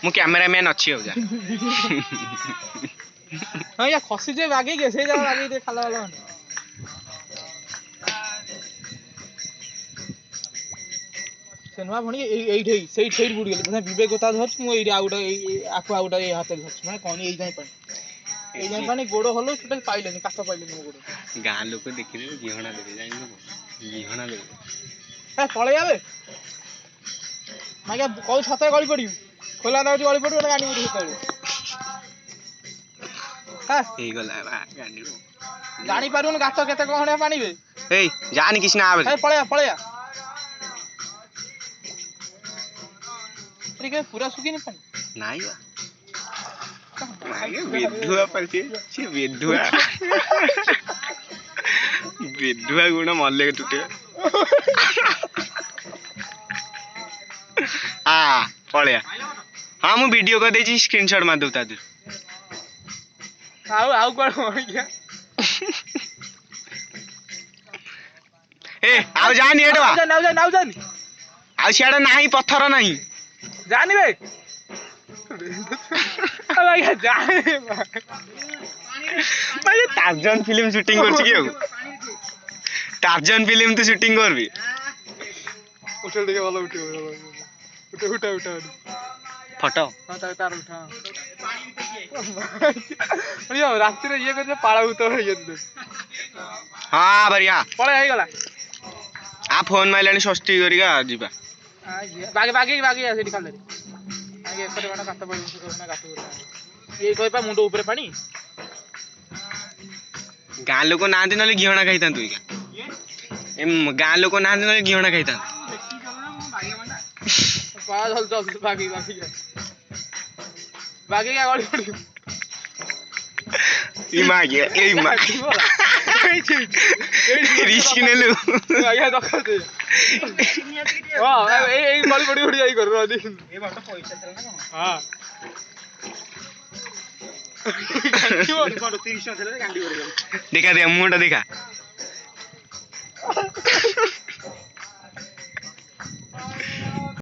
मु कैमरामैन अच्छी हो जा हां या खसी जे बागी के से जा बागी दे खाला वाला सेनवा भणी एई सेई बुडी गेल मतलब विवेक कथा धरछ मु एई आउटा आकु आउटा ए हाथ धरछ माने कोनी एई जाय पानी गोड़ हलो टोटल पाइलेनी काट पाइलेनी गोड़ गां लोक देखि दे गिहणा देबे जानि गिहणा देबे ए पळे आबे मागे कोउ छते गଳି पडिउ खोला दाउ गଳି पडिउ गाडी उडी हितळे हा एई गला गाडी जानी पारुन गातो केते कोहणे पानी बे एई जानी किछ ना आबे ए पळे आ के पूरा सुखी नहीं पानी नहीं मागे विधुआ पलची छी विधुआ गुण मल्ले टुटे आ पळया हां मु वीडियो कर देची स्क्रीनशॉट मार दउ तादु आउ कोन हो गया ए आउ जानी एडवा नाउ जानी आ सियाडा नाही पत्थर नाही जानी बे भाई जाने भाई टार्जन फिल्म शूटिंग करछि के टार्जन फिल्म तो शूटिंग करबी उठल देखे वाला उठा फोटो हां तार उठा बढ़िया रात्रि रे ये कर पाळा उतो हो ये हां बढ़िया पळे आइ गला आ फोन माइलानी सस्ती करिका जिबा बागे आसे खाल आगे एकटे बाटा काट पड़ी ना काट ये कोइ पा मुंडो ऊपर पानी गां लोक नांदी नले गिहणा खाइतान तुई का एम गां लोक नांदी नले गिहणा खाइतान पा चल बागे क्या गड़ी पड़ी ई मागे रिस्क नेलु आया दखा दे वाह ए गली बड़ी आई कर रहा दिन ए बाटा पैसा चला ना हां गांडी 30 चला गांडी कर देखा दे मुंडा देखा